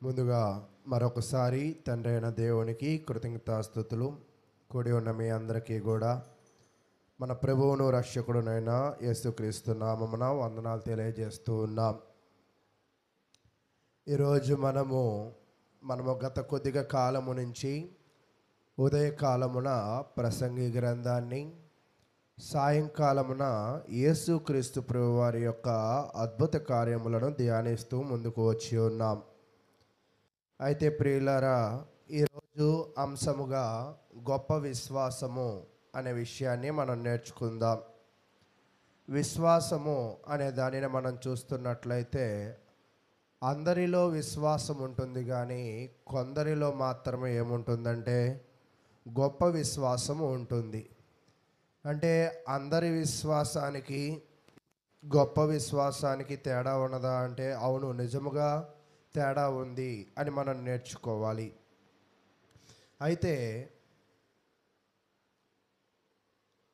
ముందుగా మరొకసారి తండ్రి అయిన దేవునికి కృతజ్ఞతాస్తుతులు. కూడి ఉన్న మీ అందరికీ కూడా మన ప్రభువును రక్షకుడునైన యేసుక్రీస్తు నామమున వందనాలు తెలియజేస్తూ ఉన్నాం. ఈరోజు మనము గత కొద్దిగా కాలము నుంచి ఉదయకాలమున ప్రసంగి గ్రంథాన్ని, సాయంకాలమున యేసుక్రీస్తు ప్రభు వారి యొక్క అద్భుత కార్యములను ధ్యానిస్తూ ముందుకు వచ్చి ఉన్నాం. అయితే ప్రియులారా, ఈరోజు అంశముగా గొప్ప విశ్వాసము అనే విషయాన్ని మనం నేర్చుకుందాం. విశ్వాసము అనే దానిని మనం చూస్తున్నట్లయితే అందరిలో విశ్వాసం ఉంటుంది, కానీ కొందరిలో మాత్రమే ఏముంటుందంటే గొప్ప విశ్వాసము ఉంటుంది. అంటే అందరి విశ్వాసానికి గొప్ప విశ్వాసానికి తేడా ఉన్నదా అంటే అవును, నిజముగా తేడా ఉంది అని మనం నేర్చుకోవాలి. అయితే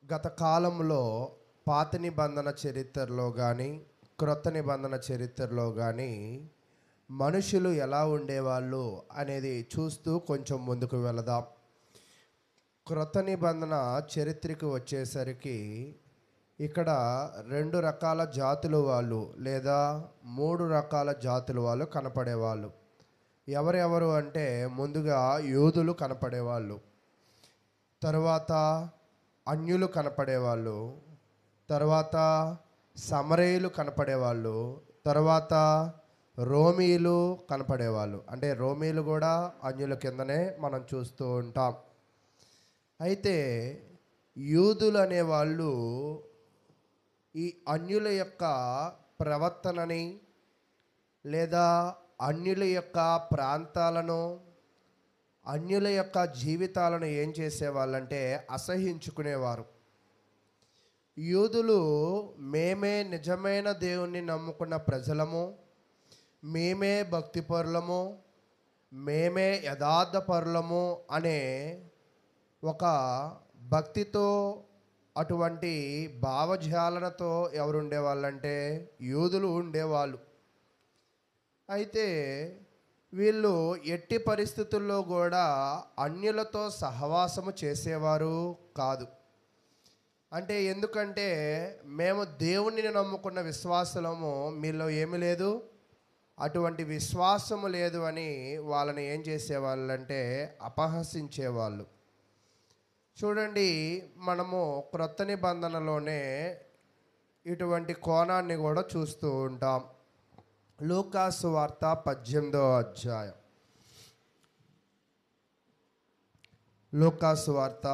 గత కాలంలో పాత నిబంధన చరిత్రలో కానీ క్రొత్త నిబంధన చరిత్రలో కానీ మనుషులు ఎలా ఉండేవాళ్ళు అనేది చూస్తూ కొంచెం ముందుకు వెళదాం. క్రొత్త నిబంధన చరిత్రకు వచ్చేసరికి ఇక్కడ 2 రకాల జాతుల వాళ్ళు లేదా 3 రకాల జాతుల వాళ్ళు కనపడేవాళ్ళు. ఎవరెవరు అంటే ముందుగా యూదులు కనపడేవాళ్ళు, తర్వాత అన్యులు కనపడేవాళ్ళు, తర్వాత సమరయులు కనపడేవాళ్ళు, తర్వాత రోమీలు కనపడేవాళ్ళు. అంటే రోమీలు కూడా అన్యుల కిందనే మనం చూస్తూ ఉంటాం. అయితే యూదులు అనేవాళ్ళు ఈ అన్యుల యొక్క ప్రవర్తనని లేదా అన్యుల యొక్క ప్రాంతాలను, అన్యుల యొక్క జీవితాలను ఏం చేసేవాళ్ళంటే అసహ్యించుకునేవారు. యూదులు మేమే నిజమైన దేవుణ్ణి నమ్ముకున్న ప్రజలము, మేమే భక్తిపరులము, మేమే యథార్థపరులము అనే ఒక భక్తితో, అటువంటి భావజాలనతో ఎవరు ఉండేవాళ్ళంటే యూదులు ఉండేవాళ్ళు. అయితే వీళ్ళు ఎట్టి పరిస్థితుల్లో కూడా అన్యులతో సహవాసము చేసేవారు కాదు. అంటే ఎందుకంటే మేము దేవుణ్ణి నమ్ముకున్న విశ్వాసము, మీలో ఏమి లేదు, అటువంటి విశ్వాసము లేదు అని వాళ్ళని ఏం చేసేవాళ్ళంటే అపహసించేవాళ్ళు. చూడండి, మనము క్రొత్త నిబంధనలోనే ఇటువంటి కోణాన్ని కూడా చూస్తూ ఉంటాం. లూకాసు వార్త 18వ అధ్యాయం. లూకాసు వార్త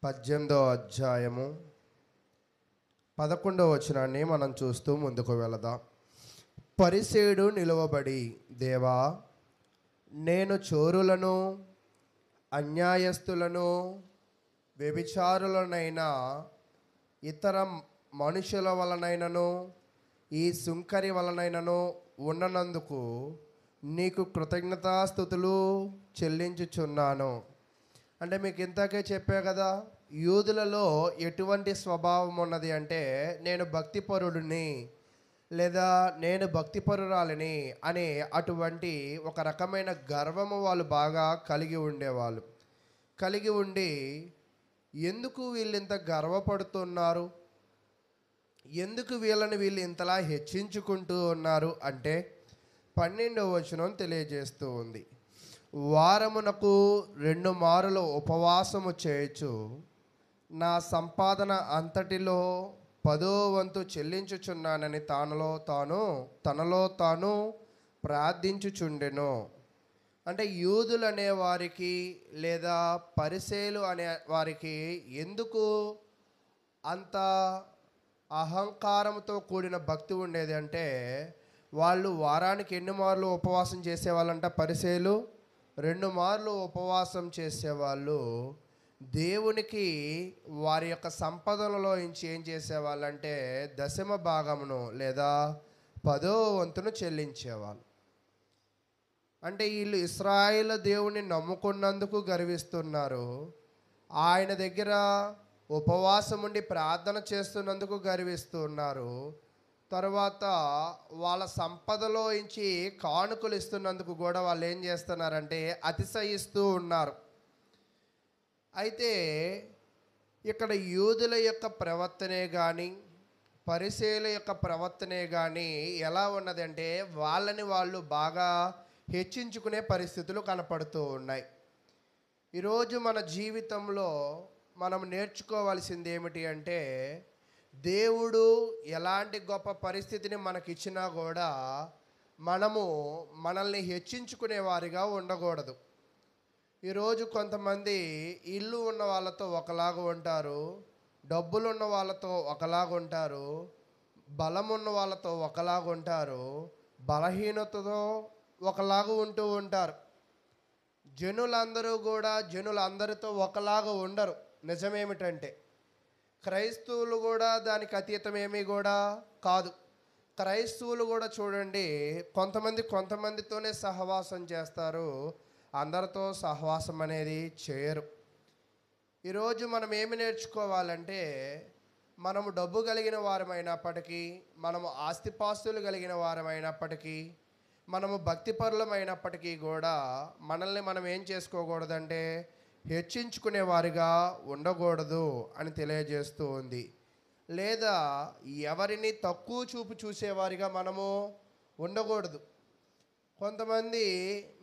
18వ అధ్యాయము 11వ వచనాన్ని మనం చూస్తూ ముందుకు వెళదాం. పరిసేయుడు నిలువబడి, దేవా, నేను చోరులను, అన్యాయస్తులను, వ్యభిచారులనైనా ఇతర మనుషుల వలనైనను ఈ సుంకరి వలనైనను ఉన్ననందుకు నీకు కృతజ్ఞతాస్తుతులు చెల్లించుచున్నాను. అంటే మీకు ఇంతకే చెప్పా కదా, యూదులలో ఎటువంటి స్వభావం ఉన్నది అంటే నేను భక్తిపరుడిని లేదా నేను భక్తిపరురాలిని అనే అటువంటి ఒక రకమైన గర్వము వాళ్ళు బాగా కలిగి ఉండేవాళ్ళు. కలిగి ఉండి ఎందుకు వీళ్ళు ఇంత గర్వపడుతున్నారు, ఎందుకు వీళ్ళు ఇంతలా హెచ్చించుకుంటూ ఉన్నారు అంటే 12వ వచనం తెలియజేస్తూ ఉంది. వారమునకు 2 మారులు ఉపవాసము చేయొచ్చు, నా సంపాదన అంతటిలో 10వ వంతు చెల్లించుచున్నానని తనలో తాను ప్రార్థించుచుండెను. అంటే యూదులు అనే వారికి లేదా పరిసేయులు అనే వారికి ఎందుకు అంత అహంకారంతో కూడిన భక్తి ఉండేది అంటే వాళ్ళు వారానికి ఎన్ని మార్లు ఉపవాసం చేసేవాళ్ళంట. పరిసేయులు 2 మార్లు ఉపవాసం చేసేవాళ్ళు. దేవునికి వారి యొక్క సంపదలలో నుంచి ఏం చేసేవాళ్ళంటే దశమ భాగమును లేదా 10వ వంతును చెల్లించేవాళ్ళు. అంటే వీళ్ళు ఇశ్రాయేలు దేవుని నమ్ముకున్నందుకు గర్విస్తున్నారు, ఆయన దగ్గర ఉపవాసం ఉండి ప్రార్థన చేస్తున్నందుకు గర్విస్తున్నారు, తర్వాత వాళ్ళ సంపదలో నుంచి కానుకలు ఇస్తున్నందుకు కూడా వాళ్ళు ఏం చేస్తున్నారంటే అతిశయిస్తూ ఉన్నారు. అయితే ఇక్కడ యూదుల యొక్క ప్రవర్తనే కానీ పరిసయ్యుల యొక్క ప్రవర్తనే కానీ ఎలా ఉన్నదంటే వాళ్ళని వాళ్ళు బాగా హెచ్చించుకునే పరిస్థితులు కనపడుతూ ఉన్నాయి. ఈరోజు మన జీవితంలో మనం నేర్చుకోవాల్సింది ఏమిటి అంటే, దేవుడు ఎలాంటి గొప్ప పరిస్థితిని మనకిచ్చినా కూడా మనల్ని హెచ్చించుకునే వారిగా ఉండకూడదు. ఈరోజు కొంతమంది ఇల్లు ఉన్న వాళ్ళతో ఒకలాగా ఉంటారు, డబ్బులు ఉన్న వాళ్ళతో ఒకలాగా ఉంటారు, బలం ఉన్న వాళ్ళతో ఒకలాగా ఉంటారు, బలహీనతతో ఒకలాగా ఉంటూ ఉంటారు. జనులందరితో ఒకలాగా ఉండరు. నిజమేమిటంటే క్రైస్తవులు కూడా దానికి అతీతమేమీ కూడా కాదు. క్రైస్తవులు కూడా చూడండి, కొంతమందితోనే సహవాసం చేస్తారు, అందరితో సహవాసం అనేది చేయరు. ఈరోజు మనం ఏమి నేర్చుకోవాలంటే, మనము డబ్బు కలిగిన వారమైనప్పటికీ, మనము ఆస్తిపాస్తులు కలిగిన వారమైనప్పటికీ, మనము భక్తిపరులమైనప్పటికీ కూడా మనల్ని మనం ఏం చేసుకోకూడదంటే హెచ్చించుకునే వారిగా ఉండకూడదు అని తెలియజేస్తూ ఉంది. లేదా ఎవరిని తక్కువ చూపు చూసేవారిగా మనము ఉండకూడదు. కొంతమంది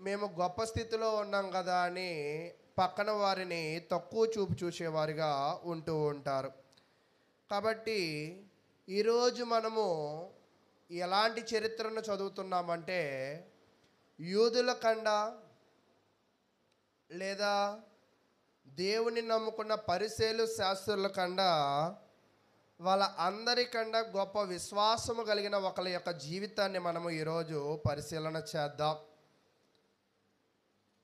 మేము గొప్ప స్థితిలో ఉన్నాం కదా అని పక్కన వారిని తక్కువ చూపు చూసేవారిగా ఉంటూ ఉంటారు. కాబట్టి ఈరోజు మనము ఎలాంటి చరిత్రను చదువుతున్నామంటే, యూదుల కన్నా లేదా దేవుని నమ్ముకున్న పరిసయ్యులు శాస్త్రుల కన్నా వాళ్ళ అందరికన్నా గొప్ప విశ్వాసము కలిగిన ఒకరి యొక్క జీవితాన్ని మనము ఈరోజు పరిశీలన చేద్దాం.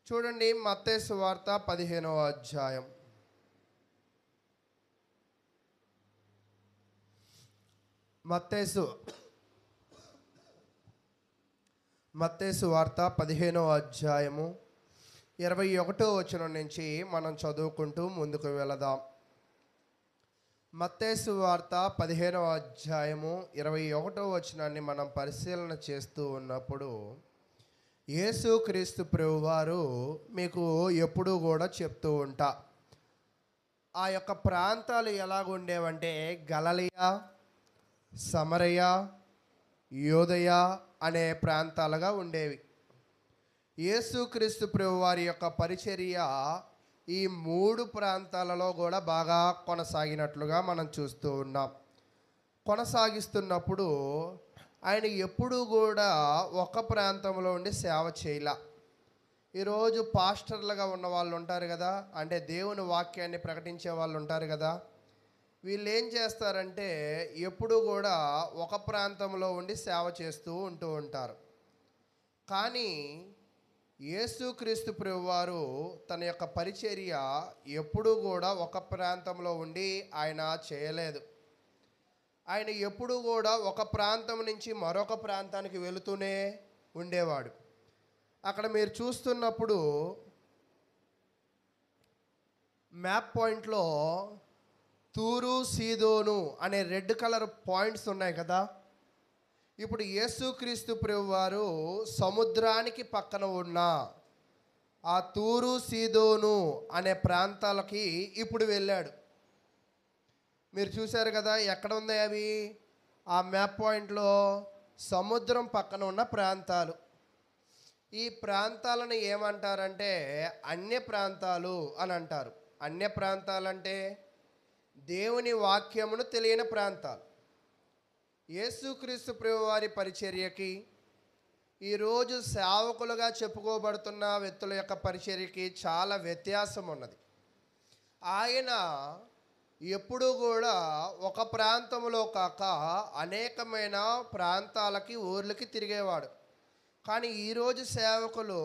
చూడండి, మత్తయి సువార్త 15వ అధ్యాయం. మత్తయి సువార్త 15వ అధ్యాయము 21వ వచనం నుంచి మనం చదువుకుంటూ ముందుకు వెళదాం. మత్తయి సువార్త 15వ అధ్యాయము 21వ వచనాన్ని మనం పరిశీలన చేస్తూ ఉన్నప్పుడు, యేసుక్రీస్తు ప్రభువారు మీకు ఎప్పుడూ కూడా చెప్తూ ఉంటా, ఆ యొక్క ప్రాంతాలు ఎలాగుండేవంటే గలిలయ, సమరయ, యూదయ అనే ప్రాంతాలుగా ఉండేవి. యేసుక్రీస్తు ప్రభువారి యొక్క పరిచర్య ఈ 3 ప్రాంతాలలో కూడా బాగా కొనసాగినట్లుగా మనం చూస్తూ ఉన్నాం. కొనసాగిస్తున్నప్పుడు ఆయన ఎప్పుడూ కూడా ఒక ప్రాంతంలో ఉండి సేవ చేయలా. ఈరోజు పాస్టర్లుగా ఉన్న వాళ్ళు ఉంటారు కదా, అంటే దేవుని వాక్యాన్ని ప్రకటించే వాళ్ళు ఉంటారు కదా, వీళ్ళు ఏం చేస్తారంటే ఎప్పుడూ కూడా ఒక ప్రాంతంలో ఉండి సేవ చేస్తూ ఉంటూ ఉంటారు. కానీ యేసుక్రీస్తు ప్రభువారు తన యొక్క పరిచర్య ఎప్పుడూ కూడా ఒక ప్రాంతంలో ఉండి ఆయన చేయలేదు. ఆయన ఎప్పుడూ కూడా ఒక ప్రాంతం నుంచి మరొక ప్రాంతానికి వెళుతూనే ఉండేవాడు. అక్కడ మీరు చూస్తున్నప్పుడు మ్యాప్ పాయింట్లో తూరు, సీదోను అనే రెడ్ కలర్ పాయింట్స్ ఉన్నాయి కదా. ఇప్పుడు యేసుక్రీస్తు ప్రభువారు సముద్రానికి పక్కన ఉన్న ఆ తూరు, సీదోను అనే ప్రాంతాలకి ఇప్పుడు వెళ్ళాడు. మీరు చూశారు కదా, ఎక్కడ ఉన్నాయి అవి? ఆ మ్యాప్ పాయింట్లో సముద్రం పక్కన ఉన్న ప్రాంతాలు. ఈ ప్రాంతాలను ఏమంటారంటే అన్య ప్రాంతాలు అని అంటారు. అన్య ప్రాంతాలంటే దేవుని వాక్యమును తెలియని ప్రాంతాలు. యేసుక్రీస్తు ప్రభువారి పరిచర్యకి, ఈరోజు సేవకులుగా చెప్పుకోబడుతున్న వ్యక్తుల యొక్క పరిచర్యకి చాలా వ్యత్యాసం ఉన్నది. ఆయన ఎప్పుడూ కూడా ఒక ప్రాంతంలో కాక అనేకమైన ప్రాంతాలకి, ఊర్లకి తిరిగేవాడు. కానీ ఈరోజు సేవకులు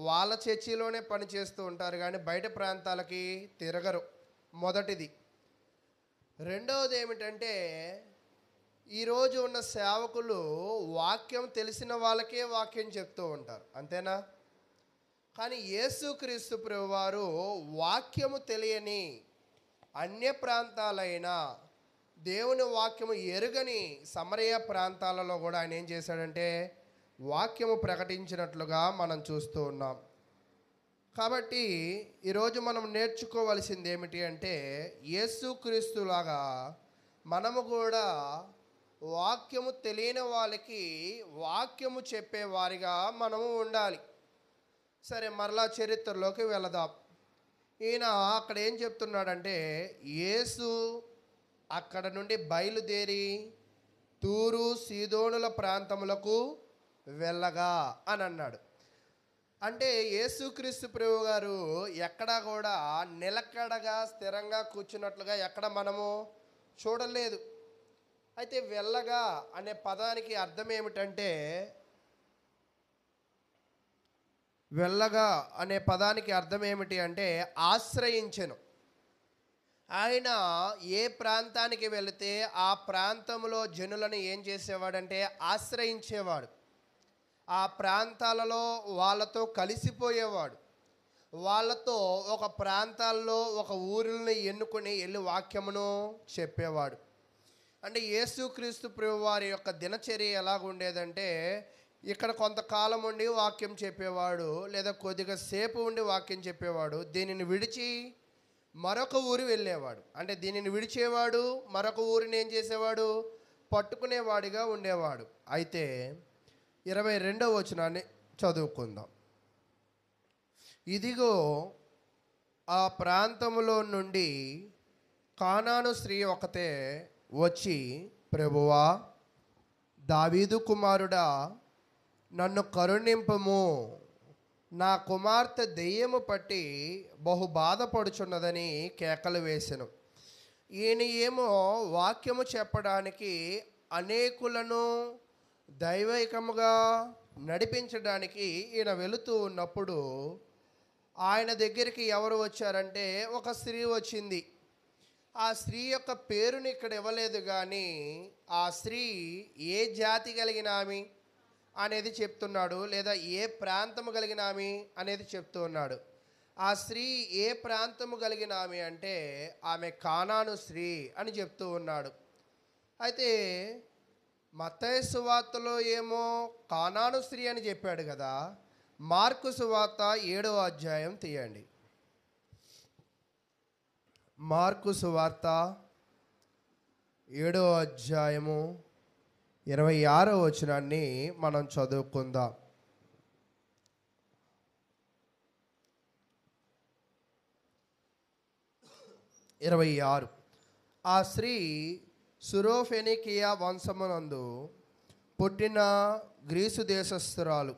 వాళ్ళ చర్చిలోనే పనిచేస్తూ ఉంటారు కానీ బయట ప్రాంతాలకి తిరగరు. మొదటిది. రెండవది ఏమిటంటే, ఈరోజు ఉన్న సేవకులు వాక్యం తెలిసిన వాళ్ళకే వాక్యం చెప్తూ ఉంటారు, అంతేనా? కానీ యేసుక్రీస్తు ప్రభువారు వాక్యము తెలియని అన్య ప్రాంతాలైన దేవుని వాక్యము ఎరుగని సమరయ ప్రాంతాలలో కూడా ఆయన ఏం చేశాడంటే వాక్యము ప్రకటించినట్లుగా మనం చూస్తూ ఉన్నాం. కాబట్టి ఈరోజు మనం నేర్చుకోవలసింది ఏమిటి అంటే యేసుక్రీస్తులాగా మనము కూడా వాక్యము తెలియని వాళ్ళకి వాక్యము చెప్పేవారిగా మనము ఉండాలి. సరే, మరలా చరిత్రలోకి వెళదాం. ఈయన అక్కడ ఏం చెప్తున్నాడంటే యేసు అక్కడ నుండి బయలుదేరి తూరు సీదోనుల ప్రాంతములకు వెళ్ళగా అని అన్నాడు. అంటే యేసుక్రీస్తు ప్రభు గారు ఎక్కడా కూడా నిలకడగా స్థిరంగా కూర్చున్నట్లుగా ఎక్కడ మనము చూడలేదు. అయితే వెళ్ళగా అనే పదానికి అర్థం ఏమిటంటే, వెళ్ళగా అనే పదానికి అర్థం ఏమిటి అంటే ఆశ్రయించెను. ఆయన ఏ ప్రాంతానికి వెళితే ఆ ప్రాంతంలో జనులను ఏం చేసేవాడంటే ఆశ్రయించేవాడు. ఆ ప్రాంతాలలో వాళ్ళతో కలిసిపోయేవాడు. వాళ్ళతో ఒక ప్రాంతాల్లో ఒక ఊరిని ఎన్నుకొని వెళ్ళి వాక్యమును చెప్పేవాడు. అంటే యేసుక్రీస్తు ప్రభు వారి యొక్క దినచర్య ఎలాగుండేదంటే ఇక్కడ కొంతకాలం ఉండి వాక్యం చెప్పేవాడు, లేదా కొద్దిగా సేపు ఉండి వాక్యం చెప్పేవాడు, దీనిని విడిచి మరొక ఊరు వెళ్ళేవాడు. అంటే దీనిని విడిచేవాడు, మరొక ఊరిని ఏం చేసేవాడు, పట్టుకునేవాడిగా ఉండేవాడు. అయితే 22వ వచనాన్ని చదువుకుందాం. ఇదిగో ఆ ప్రాంతములో నుండి కానాను స్త్రీ ఒకతే వచ్చి, ప్రభువా, దావీదు కుమారుడా, నన్ను కరుణింపము, నా కుమార్తె దెయ్యము పట్టి బహు బాధపడుచున్నదని కేకలు వేసెను. ఈయన ఏమో వాక్యము చెప్పడానికి అనేకులను దైవికముగా నడిపించడానికి ఈయన వెళుతూ ఉన్నప్పుడు ఆయన దగ్గరికి ఎవరు వచ్చారంటే ఒక స్త్రీ వచ్చింది. ఆ స్త్రీ యొక్క పేరుని ఇక్కడ ఇవ్వలేదు, కానీ ఆ స్త్రీ ఏ జాతి కలిగిన ఆమె అనేది చెప్తున్నాడు, లేదా ఏ ప్రాంతము కలిగిన ఆమె అనేది చెప్తూ ఉన్నాడు. ఆ స్త్రీ ఏ ప్రాంతము కలిగిన ఆమె అంటే ఆమె కానాను స్త్రీ అని చెప్తూ ఉన్నాడు. అయితే మత్తయి సువార్తలో ఏమో కానాను స్త్రీ అని చెప్పాడు కదా. మార్కు సువార్త 7వ అధ్యాయం తీయండి. మార్కు సువార్త 7వ అధ్యాయము 26వ వచనాన్ని మనం చదువుకుందాం. 26. ఆ స్త్రీ సురోఫెనికియా వంశమునందు పుట్టిన గ్రీసు దేశస్థురాలు.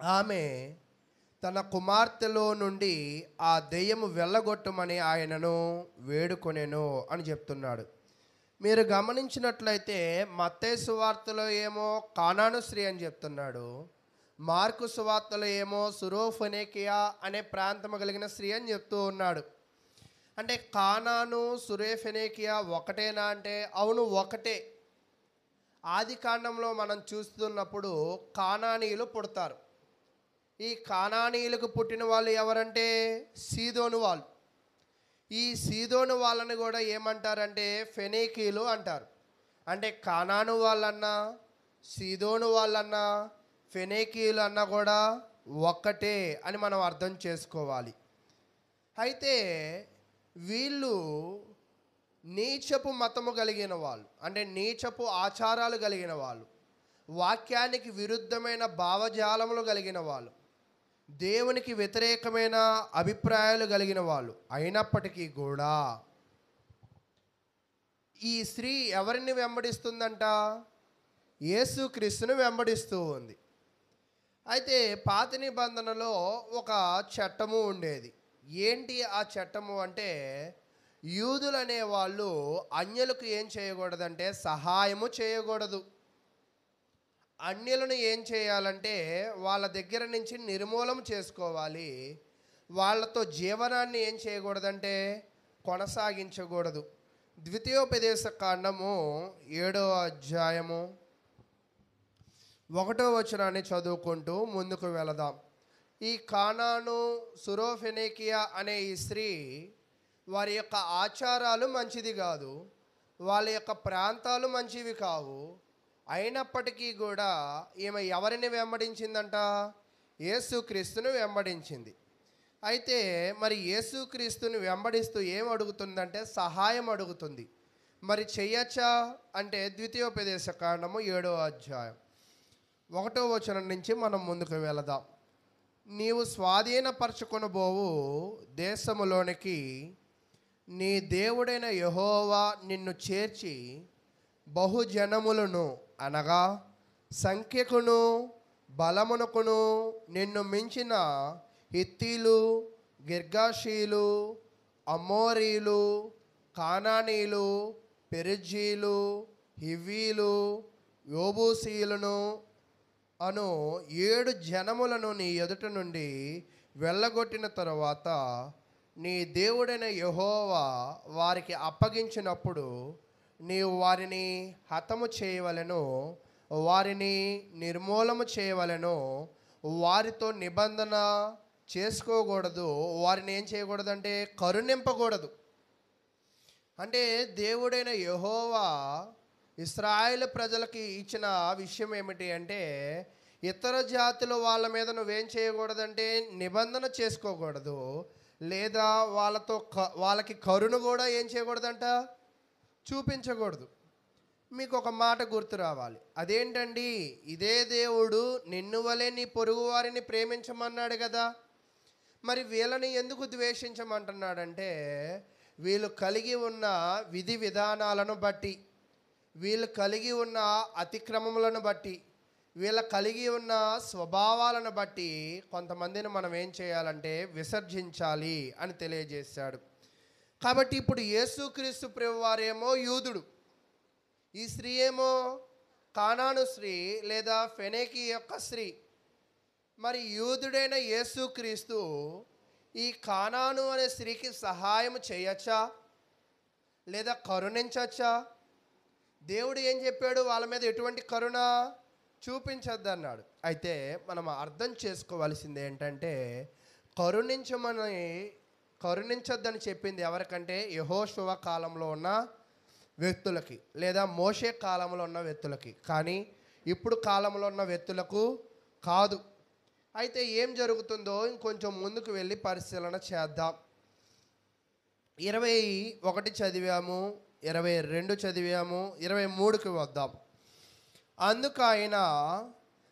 ఆమె తన కుమార్తెలో నుండి ఆ దెయ్యము వెళ్ళగొట్టమని ఆయనను వేడుకొనెను అని చెప్తున్నాడు. మీరు గమనించినట్లయితే మత్తయి సువార్తలో ఏమో కానాను స్త్రీ అని చెప్తున్నాడు, మార్కు సువార్తలో ఏమో సురోఫెనికియా అనే ప్రాంతము కలిగిన స్త్రీ అని చెప్తూ ఉన్నాడు. అంటే కానాను సురోఫెనికియా ఒకటేనా అంటే అవును, ఒకటే. ఆది కాండంలో మనం చూస్తున్నప్పుడు కానానీయులు పుడతారు. ఈ కానానీయులకు పుట్టిన వాళ్ళు ఎవరంటే సీదోను వాళ్ళు. ఈ సీదోను వాళ్ళని కూడా ఏమంటారంటే ఫెనీకీలు అంటారు. అంటే కానాను వాళ్ళన్నా సీదోను వాళ్ళన్నా ఫెనీకీలు అన్నా కూడా ఒక్కటే అని మనం అర్థం చేసుకోవాలి. అయితే వీళ్ళు నీచపు మతము కలిగిన వాళ్ళు, అంటే నీచపు ఆచారాలు కలిగిన వాళ్ళు, వాక్యానికి విరుద్ధమైన భావజాలములు కలిగిన వాళ్ళు, దేవునికి వ్యతిరేకమైన అభిప్రాయాలు కలిగిన వాళ్ళు అయినప్పటికీ కూడా ఈ స్త్రీ ఎవరిని వెంబడిస్తుందంట? యేసుక్రీస్తుని వెంబడిస్తూ ఉంది. అయితే పాత నిబంధనలో ఒక చట్టము ఉండేది. ఏంటి ఆ చట్టము అంటే, యూదులు అనే వాళ్ళు అన్యులకు ఏం చేయకూడదంటే సహాయము చేయకూడదు. అన్యులను ఏం చేయాలంటే వాళ్ళ దగ్గర నుంచి నిర్మూలన చేసుకోవాలి. వాళ్ళతో జీవనాన్ని ఏం చేయకూడదంటే కొనసాగించకూడదు. ద్వితీయోపదేశ కాండము 7వ అధ్యాయము 1వ వచనాన్ని చదువుకుంటూ ముందుకు వెళదాం. ఈ కానాను సురోఫెనికియా అనే ఈ స్త్రీ వారి యొక్క ఆచారాలు మంచిది కాదు, వాళ్ళ యొక్క ప్రాంతాలు మంచివి కావు. అయినప్పటికీ కూడా ఈమె ఎవరిని వెంబడించిందంట? యేసుక్రీస్తును వెంబడించింది. అయితే మరి యేసుక్రీస్తుని వెంబడిస్తూ ఏం అడుగుతుందంటే సహాయం అడుగుతుంది. మరి చెయ్యచ్చా అంటే ద్వితీయోపదేశ కాండము 7వ అధ్యాయం 1వ వచనం నుంచి మనం ముందుకు వెళదాం. నీవు స్వాధీనపరచుకొనబోవు దేశములోనికి నీ దేవుడైన యెహోవా నిన్ను చేర్చి బహుజనములను అనగా సంఖ్యకును బలమునకును నిన్ను మించిన హిత్తీలు, గిర్గాషీలు, అమోరీలు, కానానీలు, పెరిజ్జీలు, హివ్వీలు, యోబూసీలను అను 7 జనములను నీ ఎదుట నుండి వెళ్ళగొట్టిన తరువాత నీ దేవుడైన యెహోవా వారికి అప్పగించినప్పుడు నీవు వారిని హతము చేయవలెను, వారిని నిర్మూలము చేయవలెను, వారితో నిబంధన చేసుకోకూడదు, వారిని ఏం చేయకూడదంటే కరుణింపకూడదు. అంటే దేవుడైన యెహోవా ఇశ్రాయేలు ప్రజలకి ఇచ్చిన విషయం ఏమిటి అంటే ఇతర జాతుల వాళ్ళ మీద నువ్వేం చేయకూడదంటే నిబంధన చేసుకోకూడదు, లేదా వాళ్ళకి కరుణ కూడా ఏం చేయకూడదంట, చూపించకూడదు. మీకు ఒక మాట గుర్తు రావాలి. అదేంటండి, ఇదే దేవుడు నిన్ను వలె నీ పొరుగు వారిని ప్రేమించమన్నాడు కదా, మరి వీళ్ళని ఎందుకు ద్వేషించమంటున్నాడంటే వీళ్ళు కలిగి ఉన్న విధి విధానాలను బట్టి, వీళ్ళు కలిగి ఉన్న అతిక్రమములను బట్టి, వీళ్ళ కలిగి ఉన్న స్వభావాలను బట్టి కొంతమందిని మనం ఏం చేయాలంటే విసర్జించాలి అని తెలియజేశాడు. కాబట్టి ఇప్పుడు యేసుక్రీస్తు ప్రభువారేమో యూదుడు, ఈ స్త్రీ ఏమో కానాను స్త్రీ లేదా ఫెనేకి యొక్క స్త్రీ. మరి యూదుడైన యేసుక్రీస్తు ఈ కానాను అనే స్త్రీకి సహాయం చేయచ్చా లేదా కరుణించచ్చా? దేవుడు ఏం చెప్పాడు? వాళ్ళ మీద ఎటువంటి కరుణ చూపించద్దు అన్నాడు. అయితే మనం అర్థం చేసుకోవాల్సింది ఏంటంటే కరుణించొద్దని చెప్పింది ఎవరికంటే యెహోషువ కాలంలో ఉన్న వ్యక్తులకి లేదా మోషే కాలంలో ఉన్న వ్యక్తులకి, కానీ ఇప్పుడు కాలంలో ఉన్న వ్యక్తులకు కాదు. అయితే ఏం జరుగుతుందో ఇంకొంచెం ముందుకు వెళ్ళి పరిశీలన చేద్దాం. 21 చదివాము, 22 చదివాము, 23కి వద్దాం. అందుకు ఆయన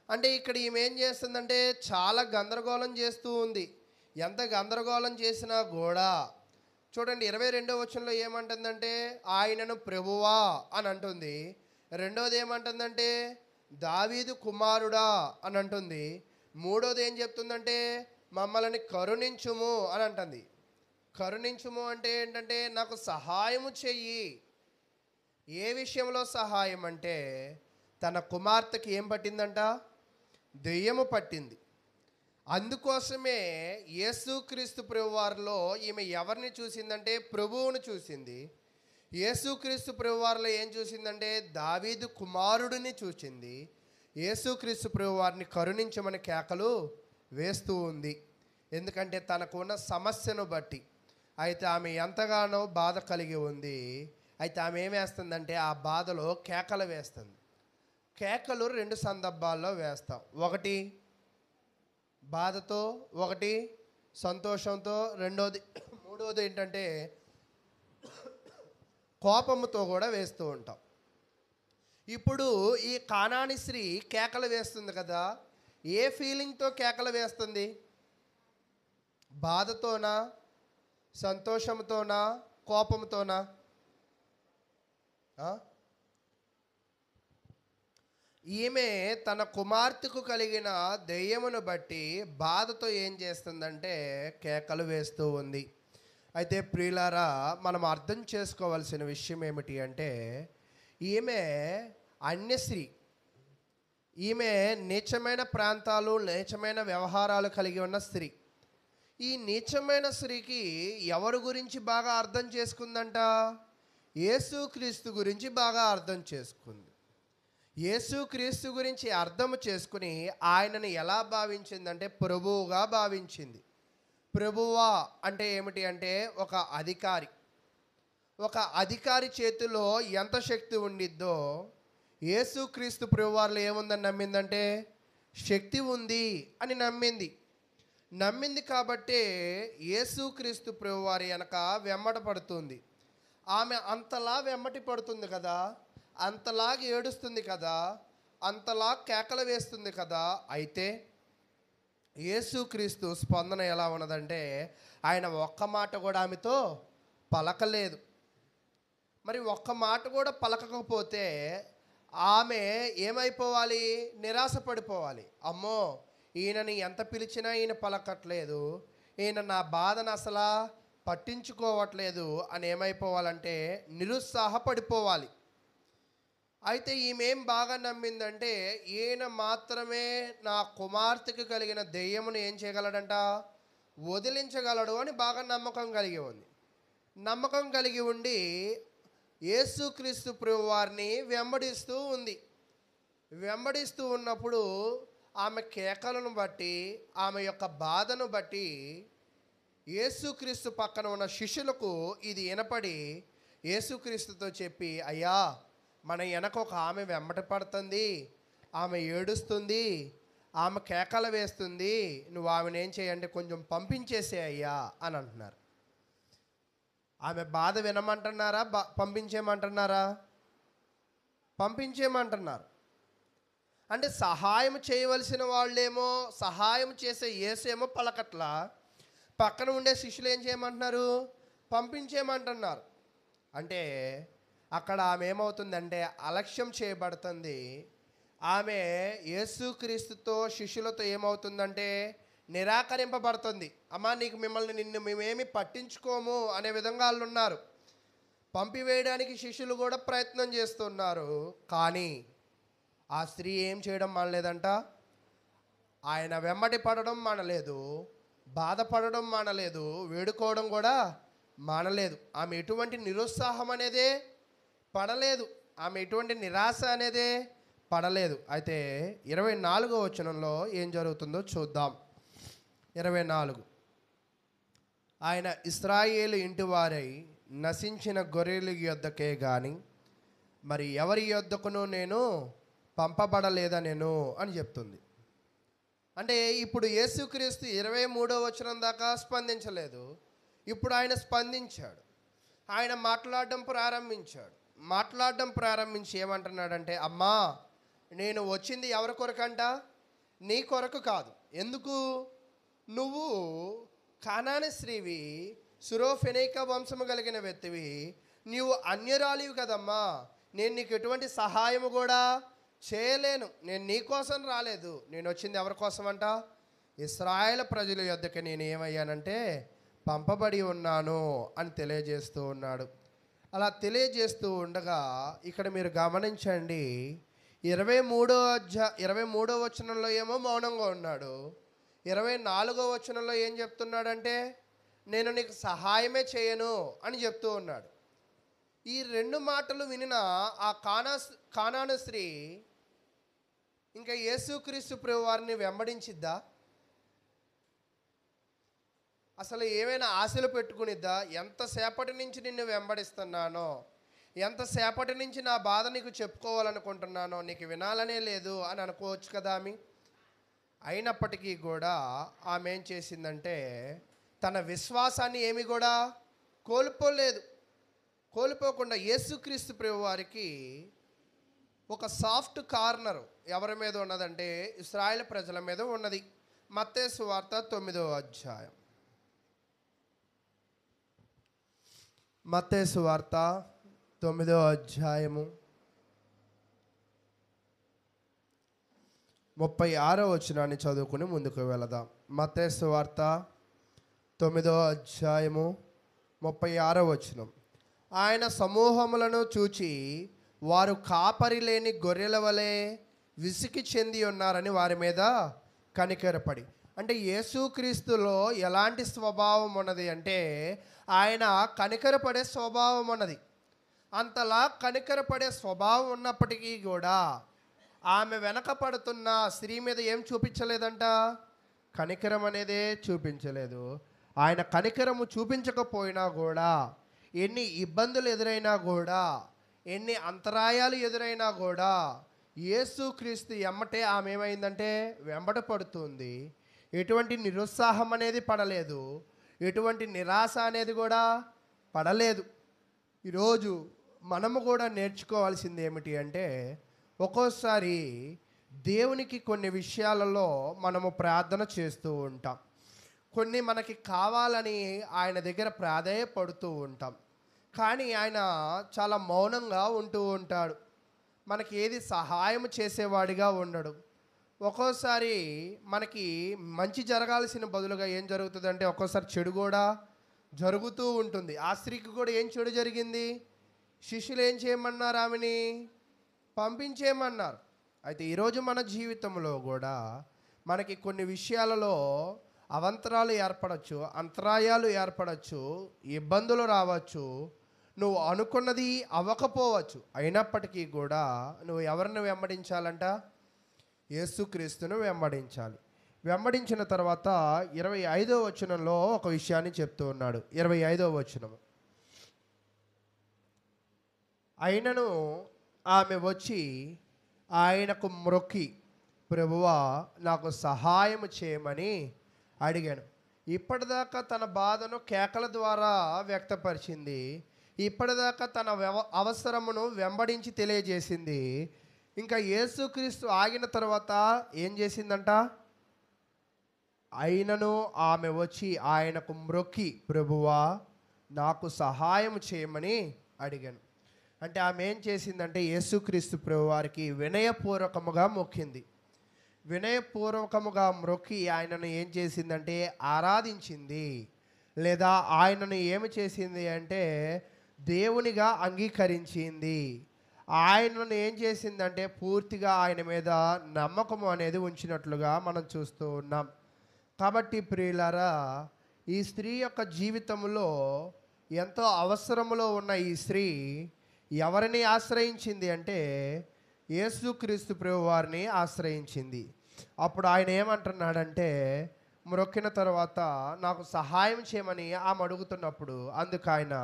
అంటే ఇక్కడ ఈమె ఏం చేస్తుందంటే చాలా గందరగోళం చేస్తూ ఉంది. ఎంత గందరగోళం చేసినా కూడా చూడండి 22వ వచనంలో ఏమంటుందంటే ఆయనను ప్రభువా అని అంటుంది. రెండోది ఏమంటుందంటే దావీదు కుమారుడా అని అంటుంది. మూడోది ఏం చెప్తుందంటే మమ్మల్ని కరుణించుము అని అంటుంది. కరుణించుము అంటే ఏంటంటే నాకు సహాయము చెయ్యి. ఏ విషయంలో సహాయం అంటే తన కుమార్తెకి ఏం పట్టిందంట? దెయ్యము పట్టింది. అందుకోసమే యేసుక్రీస్తు ప్రభువారిలో ఈమె ఎవరిని చూసిందంటే ప్రభువును చూసింది. యేసుక్రీస్తు ప్రభువారిలో ఏం చూసిందంటే దావీదు కుమారుడిని చూసింది. యేసుక్రీస్తు ప్రభువారిని కరుణించమని కేకలు వేస్తూ ఉంది. ఎందుకంటే తనకు ఉన్న సమస్యను బట్టి. అయితే ఆమె ఎంతగానో బాధ కలిగి ఉంది. అయితే ఆమె ఏం వేస్తుందంటే ఆ బాధలో కేకలు వేస్తుంది. కేకలు 2 సందర్భాల్లో వేస్తాం. ఒకటి బాధతో, ఒకటి సంతోషంతో, మూడోది ఏంటంటే కోపముతో కూడా వేస్తూ ఉంటాం. ఇప్పుడు ఈ కానాని స్త్రీ కేకలు వేస్తుంది కదా, ఏ ఫీలింగ్తో కేకలు వేస్తుంది? బాధతోనా, సంతోషంతోనా, కోపంతోనా? ఈమె తన కుమార్తెకు కలిగిన దెయ్యమును బట్టి బాధతో ఏం చేస్తుందంటే కేకలు వేస్తూ ఉంది. అయితే ప్రియులారా, మనం అర్థం చేసుకోవాల్సిన విషయం ఏమిటి అంటే ఈమె అన్యస్త్రీ. ఈమె నీచమైన ప్రాంతాలు, నీచమైన వ్యవహారాలు కలిగి ఉన్న స్త్రీ. ఈ నీచమైన స్త్రీకి ఎవరి గురించి బాగా అర్థం చేసుకుందంట? యేసుక్రీస్తు గురించి బాగా అర్థం చేసుకుంది. యేసుక్రీస్తు గురించి అర్థం చేసుకుని ఆయనను ఎలా భావించిందంటే ప్రభువుగా భావించింది. ప్రభువా అంటే ఏమిటి అంటే ఒక అధికారి, ఒక అధికారి చేతిలో ఎంత శక్తి ఉండిద్దో, యేసుక్రీస్తు ప్రభువారిలో ఏముందని నమ్మిందంటే శక్తి ఉంది అని నమ్మింది. నమ్మింది కాబట్టే యేసుక్రీస్తు ప్రభువారి వెనక వెంబడ పడుతుంది. ఆమె అంతలా వెంబటి పడుతుంది కదా, అంతలాగా ఏడుస్తుంది కదా, అంతలా కేకలు వేస్తుంది కదా. అయితే యేసుక్రీస్తు స్పందన ఎలా ఉన్నదంటే ఆయన ఒక్క మాట కూడా ఆమెతో పలకలేదు. మరి ఒక్క మాట కూడా పలకకపోతే ఆమె ఏమైపోవాలి? నిరాశపడిపోవాలి. అమ్మో, ఈయనని ఎంత పిలిచినా ఈయన పలకట్లేదు, ఈయన నా బాధను అసలు పట్టించుకోవట్లేదు అని ఏమైపోవాలంటే నిరుత్సాహపడిపోవాలి. అయితే ఈమెం బాగా నమ్మిందంటే ఈయన మాత్రమే నా కుమార్తెకు కలిగిన దెయ్యమును ఏం చేయగలడంట, వదిలించగలడు అని బాగా నమ్మకం కలిగి ఉంది. నమ్మకం కలిగి ఉండి యేసుక్రీస్తు ప్రభువారిని వెంబడిస్తూ ఉంది. వెంబడిస్తూ ఉన్నప్పుడు ఆమె కేకలను బట్టి, ఆమె యొక్క బాధను బట్టి యేసుక్రీస్తు పక్కన ఉన్న శిష్యులకు ఇది వినపడి యేసుక్రీస్తుతో చెప్పి, అయ్యా, మన వెనక ఒక ఆమె వెంబట పడుతుంది, ఆమె ఏడుస్తుంది, ఆమె కేకలు వేస్తుంది, నువ్వు ఆమెను ఏం చేయండి, కొంచెం పంపించేసే అయ్యా అని అంటున్నారు. ఆమె బాధ వినమంటున్నారా, పంపించేయమంటున్నారా? పంపించేయమంటున్నారు. అంటే సహాయం చేయవలసిన వాళ్ళేమో, సహాయం చేసే యేసేమో పలకట్లా, పక్కన ఉండే శిష్యులు ఏం చేయమంటున్నారు, పంపించేయమంటున్నారు. అంటే అక్కడ ఆమె ఏమవుతుందంటే అలక్ష్యం చేయబడుతుంది. ఆమె యేసుక్రీస్తుతో శిష్యులతో ఏమవుతుందంటే నిరాకరింపబడుతుంది. అమ్మా, నిన్ను మేమేమి పట్టించుకోము అనే విధంగా వాళ్ళు ఉన్నారు. పంపివేయడానికి శిష్యులు కూడా ప్రయత్నం చేస్తున్నారు. కానీ ఆ స్త్రీ ఏం చేయడం మానలేదంట, ఆయన వెంబడి పడడం మానలేదు, బాధపడడం మానలేదు, వేడుకోవడం కూడా మానలేదు. ఆమె ఎటువంటి నిరుత్సాహం అనేదే పడలేదు, ఆమె ఎటువంటి నిరాశ అనేదే పడలేదు. అయితే 24వ వచనంలో ఏం జరుగుతుందో చూద్దాం. 24, ఆయన ఇశ్రాయేలు ఇంటి వారై నశించిన గొర్రెల యొద్దకే గాని మరి ఎవరి యొద్దకును నేను పంపబడలేదనెను అని చెప్తుంది. అంటే ఇప్పుడు యేసుక్రీస్తు 23వ వచనం దాకా స్పందించలేదు, ఇప్పుడు ఆయన స్పందించాడు. ఆయన మాట్లాడడం ప్రారంభించి ఏమంటున్నాడంటే, అమ్మా, నేను వచ్చింది ఎవరి కొరకంట, నీ కొరకు కాదు. ఎందుకు? నువ్వు కానాని స్త్రీవి, సురోఫెనైక వంశము కలిగిన వ్యక్తివి, నీవు అన్యరాలివి కదమ్మా, నేను నీకు ఎటువంటి సహాయము కూడా చేయలేను. నేను నీ కోసం రాలేదు, నేను వచ్చింది ఎవరి కోసం అంట, ఇశ్రాయేలు ప్రజల యొద్దకు నేను ఏమయ్యానంటే పంపబడి ఉన్నాను అని తెలియజేస్తూ ఉన్నాడు. అలా తెలియజేస్తూ ఉండగా ఇక్కడ మీరు గమనించండి, 23వ వచనంలో ఏమో మౌనంగా ఉన్నాడు, 24వ వచనంలో ఏం చెప్తున్నాడంటే నేను నీకు సహాయమే చేయను అని చెప్తూ ఉన్నాడు. ఈ రెండు మాటలు వినిన ఆ కానాను స్త్రీ ఇంకా యేసుక్రీస్తు ప్రభువారిని వెంబడించిద్దా? అసలు ఏమైనా ఆశలు పెట్టుకునిద్దా? ఎంతసేపటి నుంచి నిన్ను వెంబడిస్తున్నానో, ఎంతసేపటి నుంచి నా బాధ నీకు చెప్పుకోవాలనుకుంటున్నానో, నీకు వినాలనే లేదు అని అనుకోవచ్చు కదా ఆమె. అయినప్పటికీ కూడా ఆమె ఏం చేసిందంటే తన విశ్వాసాన్ని ఏమి కూడా కోల్పోకుండా యేసుక్రీస్తు ప్రభువారికి ఒక సాఫ్ట్ కార్నర్ ఎవరి మీద ఉన్నదంటే ఇశ్రాయేలు ప్రజల మీద ఉన్నది. మత్తయి సువార్త 9వ అధ్యాయం. మత్తయి సువార్త 9వ అధ్యాయము 36వ వచనాన్ని చదువుకుని ముందుకు వెళదాం. మత్తయి సువార్త 9వ అధ్యాయము 36వ వచనం. ఆయన సమూహములను చూచి వారు కాపరి లేని గొర్రెల వలె విసికి చెంది ఉన్నారని వారి మీద కనికరపడి. అంటే యేసుక్రీస్తులో ఎలాంటి స్వభావం ఉన్నది అంటే ఆయన కనికరపడే స్వభావం ఉన్నది. అంతలా కనికరపడే స్వభావం ఉన్నప్పటికీ కూడా ఆమె వెనక పడుతున్న స్త్రీ మీద ఏం చూపించలేదంట, కనికరం అనేదే చూపించలేదు. ఆయన కనికరము చూపించకపోయినా కూడా ఎన్ని ఇబ్బందులు ఎదురైనా కూడా, ఎన్ని అంతరాయాలు ఎదురైనా కూడా యేసుక్రీస్తు ఎమ్మటే ఆమె ఏమైందంటే వెంబడ పడుతుంది. ఎటువంటి నిరుత్సాహం అనేది పడలేదు, ఎటువంటి నిరాశ అనేది కూడా పడలేదు. ఈరోజు మనము కూడా నేర్చుకోవాల్సింది ఏమిటి అంటే, ఒక్కోసారి దేవునికి కొన్ని విషయాలలో మనము ప్రార్థన చేస్తూ ఉంటాం, కొన్ని మనకి కావాలని ఆయన దగ్గర ప్రాధేయపడుతూ ఉంటాం. కానీ ఆయన చాలా మౌనంగా ఉంటూ ఉంటాడు, మనకి ఏది సహాయం చేసేవాడిగా ఉండడు. ఒక్కోసారి మనకి మంచి జరగాల్సిన బదులుగా ఏం జరుగుతుందంటే ఒక్కోసారి చెడు కూడా జరుగుతూ ఉంటుంది. ఆ స్త్రీకి కూడా ఏం చెడు జరిగింది? శిష్యులు ఏం చేయమన్నారు? ఆమెని పంపించేయమన్నారు. అయితే ఈరోజు మన జీవితంలో కూడా మనకి కొన్ని విషయాలలో అవంతరాలు ఏర్పడచ్చు, అంతరాయాలు ఏర్పడచ్చు, ఇబ్బందులు రావచ్చు, నువ్వు అనుకున్నది అవ్వకపోవచ్చు. అయినప్పటికీ కూడా నువ్వు ఎవరిని వెంబడించాలంట? యేసుక్రీస్తును వెంబడించాలి. వెంబడించిన తర్వాత 25వ వచనంలో ఒక విషయాన్ని చెప్తూ ఉన్నాడు. 25వ వచనము, అయినను ఆమె వచ్చి ఆయనకు మ్రొక్కి, ప్రభువా నాకు సహాయం చేయమని అడిగాను. ఇప్పటిదాకా తన బాధను కేకల ద్వారా వ్యక్తపరిచింది, ఇప్పటిదాకా తన అవసరమును వెంబడించి తెలియజేసింది. ఇంకా యేసుక్రీస్తు ఆగిన తర్వాత ఏం చేసిందంట? అయినను ఆమె వచ్చి ఆయనకు మ్రొక్కి, ప్రభువా నాకు సహాయం చేయమని అడిగాను. అంటే ఆమె ఏం చేసిందంటే యేసుక్రీస్తు ప్రభు వారికి వినయపూర్వకముగా మొక్కింది. వినయపూర్వకముగా మ్రొక్కి ఆయనను ఏం చేసిందంటే ఆరాధించింది, లేదా ఆయనను ఏమి చేసింది అంటే దేవునిగా అంగీకరించింది. ఆయనను ఏం చేసిందంటే పూర్తిగా ఆయన మీద నమ్మకము అనేది ఉంచినట్లుగా మనం చూస్తూ ఉన్నాం. కాబట్టి ప్రియులారా, ఈ స్త్రీ యొక్క జీవితంలో ఎంతో అవసరములో ఉన్న ఈ స్త్రీ ఎవరిని ఆశ్రయించింది అంటే యేసుక్రీస్తు ప్రభు వారిని ఆశ్రయించింది. అప్పుడు ఆయన ఏమంటున్నాడంటే, మ్రొక్కిన తర్వాత నాకు సహాయం చేయమని ఆమె అడుగుతున్నప్పుడు అందుకు ఆయన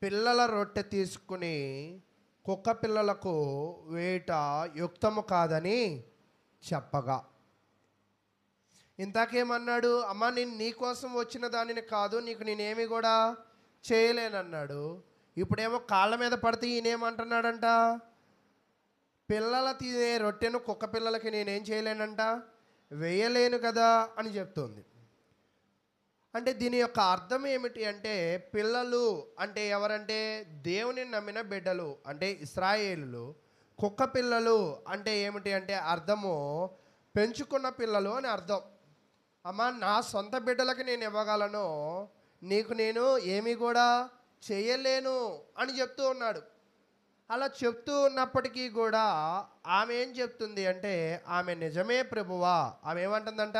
పిల్లల రొట్టె తీసుకుని కుక్క పిల్లలకు వేట యుక్తము కాదని చెప్పగా, ఇంతకేమన్నాడు? అమ్మా నేను నీకోసం వచ్చిన దానిని కాదు, నీకు నేనేమి కూడా చేయలేనన్నాడు. ఇప్పుడేమో కాళ్ళ మీద పడితే ఈయనేమంటున్నాడంట, పిల్లల తినే రొట్టెను కుక్క పిల్లలకి నేనేం చేయలేనంట, వేయలేను కదా అని చెప్తుంది. అంటే దీని యొక్క అర్థం ఏమిటి అంటే, పిల్లలు అంటే ఎవరంటే దేవుని నమ్మిన బిడ్డలు, అంటే ఇశ్రాయేలులు. కుక్క పిల్లలు అంటే ఏమిటి అంటే అర్థము పెంచుకున్న పిల్లలు అని అర్థం. అమ్మ నా సొంత బిడ్డలకి నేను ఇవ్వగలను, నీకు నేను ఏమీ కూడా చేయలేను అని చెప్తూ ఉన్నాడు. అలా చెప్తూ ఉన్నప్పటికీ కూడా ఆమె ఏం చెప్తుంది అంటే, ఆమె నిజమే ప్రభువా. ఆమె ఏమంటుందంట,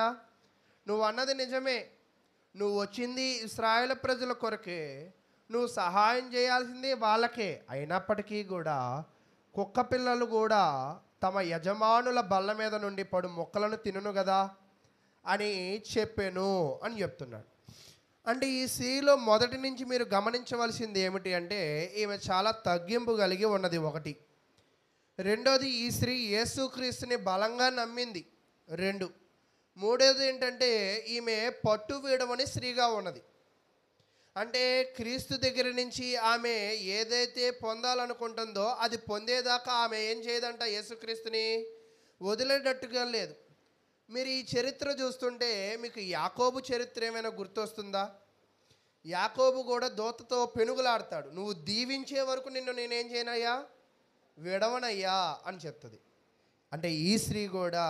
నువ్వు అన్నది నిజమే, నువ్వు వచ్చింది ఇశ్రాయేలు ప్రజల కొరకే, నువ్వు సహాయం చేయాల్సింది వాళ్ళకే. అయినప్పటికీ కూడా కుక్క పిల్లలు కూడా తమ యజమానుల బల్ల మీద నుండి పడు మొక్కలను తినును కదా అని చెప్పాను అని చెప్తున్నాడు. అంటే ఈ స్త్రీలో మొదటి నుంచి మీరు గమనించవలసింది ఏమిటి అంటే, ఈమె చాలా తగ్గింపు కలిగి ఉన్నది ఒకటి. రెండోది, ఈ స్త్రీ యేసుక్రీస్తుని బలంగా నమ్మింది. రెండు. మూడోది ఏంటంటే ఈమె పట్టు వీడమని స్త్రీగా ఉన్నది. అంటే క్రీస్తు దగ్గర నుంచి ఆమె ఏదైతే పొందాలనుకుంటుందో అది పొందేదాకా ఆమె ఏం చేయదంట, యేసుక్రీస్తుని వదిలేటట్టుగా లేదు. మీరు ఈ చరిత్ర చూస్తుంటే మీకు యాకోబు చరిత్ర ఏమైనా గుర్తొస్తుందా? యాకోబు కూడా దూతతో పెనుగులాడతాడు, నువ్వు దీవించే వరకు నిన్ను నేనేం చేయనయ్యా, విడవనయ్యా అని చెప్తుంది. అంటే ఈ స్త్రీ కూడా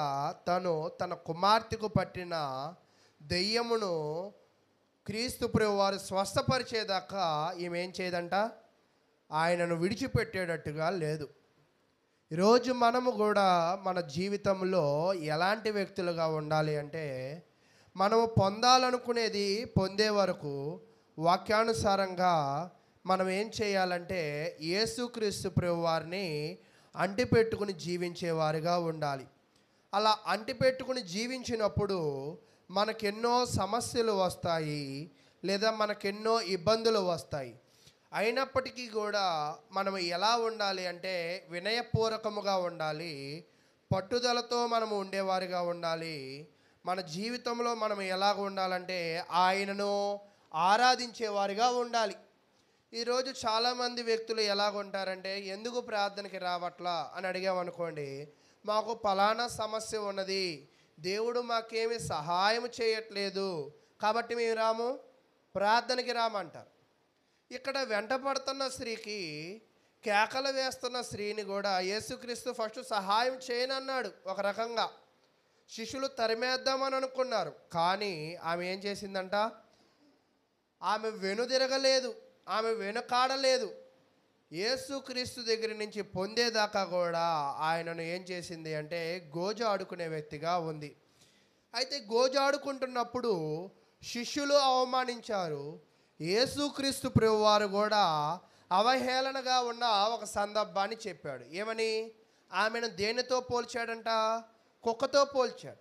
తను తన కుమార్తెకు పట్టిన దెయ్యమును క్రీస్తు ప్రభు వారు స్వస్థపరిచేదాకా ఈమె ఏం చేయదంట, ఆయనను విడిచిపెట్టేటట్టుగా లేదు. ఈరోజు మనము కూడా మన జీవితంలో ఎలాంటి వ్యక్తులుగా ఉండాలి అంటే, మనము పొందాలనుకునేది పొందే వరకు వాక్యానుసారంగా మనం ఏం చేయాలంటే యేసుక్రీస్తు ప్రభు వారిని అంటిపెట్టుకుని జీవించేవారిగా ఉండాలి. అలా అంటిపెట్టుకుని జీవించినప్పుడు మనకెన్నో సమస్యలు వస్తాయి, లేదా మనకెన్నో ఇబ్బందులు వస్తాయి. అయినప్పటికీ కూడా మనం ఎలా ఉండాలి అంటే వినయపూర్వకముగా ఉండాలి, పట్టుదలతో మనము ఉండేవారిగా ఉండాలి. మన జీవితంలో మనం ఎలాగ ఉండాలంటే ఆయనను ఆరాధించేవారిగా ఉండాలి. ఈరోజు చాలామంది వ్యక్తులు ఎలాగ ఉంటారంటే ఎందుకు ప్రార్థనకి రావట్లా అని అడిగామనుకోండి, మాకు ఫలానా సమస్య ఉన్నది, దేవుడు మాకేమి సహాయం చేయట్లేదు కాబట్టి మేము రాము, ప్రార్థనకి రామంటారు. ఇక్కడ వెంట పడుతున్న స్త్రీకి, కేకలు వేస్తున్న స్త్రీని కూడా యేసుక్రీస్తు ఫస్ట్ సహాయం చేయనన్నాడు. ఒక రకంగా శిష్యులు తరిమేద్దామని అనుకున్నారు, కానీ ఆమె ఏం చేసిందంట? ఆమె వెనుదిరగలేదు, ఆమె వెనుకాడలేదు. యేసుక్రీస్తు దగ్గర నుంచి పొందేదాకా కూడా ఆయనను ఏం చేసింది అంటే గోజు ఆడుకునే వ్యక్తిగా ఉంది. అయితే గోజు ఆడుకుంటున్నప్పుడు శిష్యులు అవమానించారు, యేసుక్రీస్తు ప్రభువారు కూడా అవహేళనగా ఉన్న ఒక సందర్భాన్ని చెప్పాడు. ఏమని? ఆమెను దేనితో పోల్చాడంట? కుక్కతో పోల్చాడు.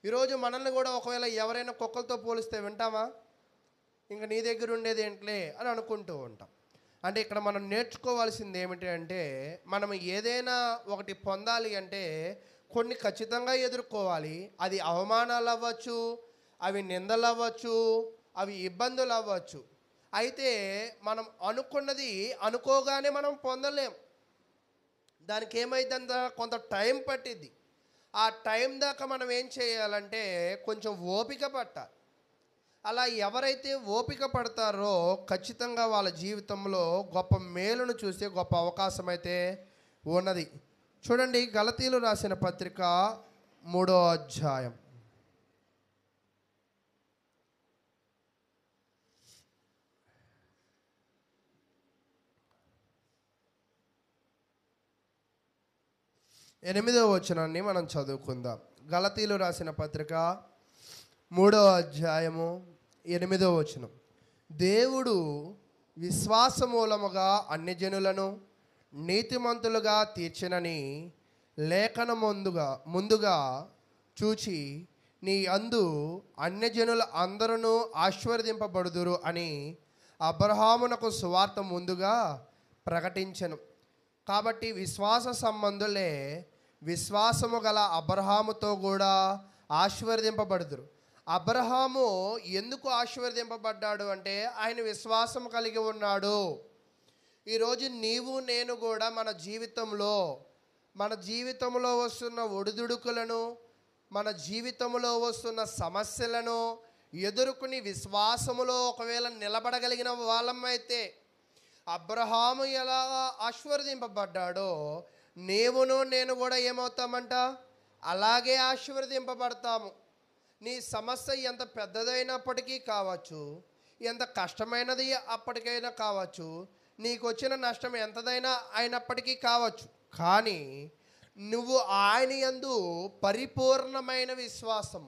ఈరోజు మనల్ని కూడా ఒకవేళ ఎవరైనా కుక్కలతో పోలిస్తే వింటామా? ఇంక నీ దగ్గర ఉండేది ఏంట్లే అని అనుకుంటూ ఉంటాం. అంటే ఇక్కడ మనం నేర్చుకోవాల్సింది ఏమిటి అంటే, మనం ఏదైనా ఒకటి పొందాలి అంటే కొన్ని ఖచ్చితంగా ఎదుర్కోవాలి. అది అవమానాలు అవ్వచ్చు, అవి నిందలు అవ్వచ్చు, అవి ఇబ్బందులు అవ్వచ్చు. అయితే మనం అనుకున్నది అనుకోగానే మనం పొందలేం. దానికి ఏమైందంత కొంత టైం పట్టిద్ది. ఆ టైం దాకా మనం ఏం చేయాలంటే కొంచెం ఓపిక పట్టాలి. అలా ఎవరైతే ఓపిక పడతారో ఖచ్చితంగా వాళ్ళ జీవితంలో గొప్ప మేలును చూసే గొప్ప అవకాశం అయితే ఉన్నది. చూడండి, గలతీలు రాసిన పత్రిక 3వ అధ్యాయం 8వ వచనాన్ని మనం చదువుకుందాం. గలతీలు రాసిన పత్రిక 3వ అధ్యాయము 8వ వచనం. దేవుడు విశ్వాస మూలముగా అన్యజనులను నీతిమంతులుగా తీర్చినని లేఖన ముందుగా చూచి నీ అందు అన్యజనుల అందరూ ఆశీర్వదింపబడుదురు అని అబ్రహామునకు సువార్త ముందుగా ప్రకటించెను. కాబట్టి విశ్వాస సంబంధులే విశ్వాసము గల అబ్రహాముతో కూడా ఆశీర్వదింపబడుదురు. అబ్రహాము ఎందుకు ఆశీర్వదింపబడ్డాడు అంటే ఆయన విశ్వాసం కలిగి ఉన్నాడు. ఈరోజు నీవు నేను కూడా మన జీవితంలో వస్తున్న ఒడిదుడుకులను, మన జీవితంలో వస్తున్న సమస్యలను ఎదుర్కొని విశ్వాసములో ఒకవేళ నిలబడగలిగిన వాళ్ళమైతే, అబ్రహాము ఎలా ఆశీర్వదింపబడ్డాడో నీవును నేను కూడా ఏమవుతామంట? అలాగే ఆశీర్వదింపబడతాము. నీ సమస్య ఎంత పెద్దదైనప్పటికీ కావచ్చు, ఎంత కష్టమైనది అప్పటికైనా కావచ్చు, నీకు వచ్చిన నష్టం ఎంతదైనా అయినప్పటికీ కావచ్చు, కానీ నువ్వు ఆయన యందు పరిపూర్ణమైన విశ్వాసం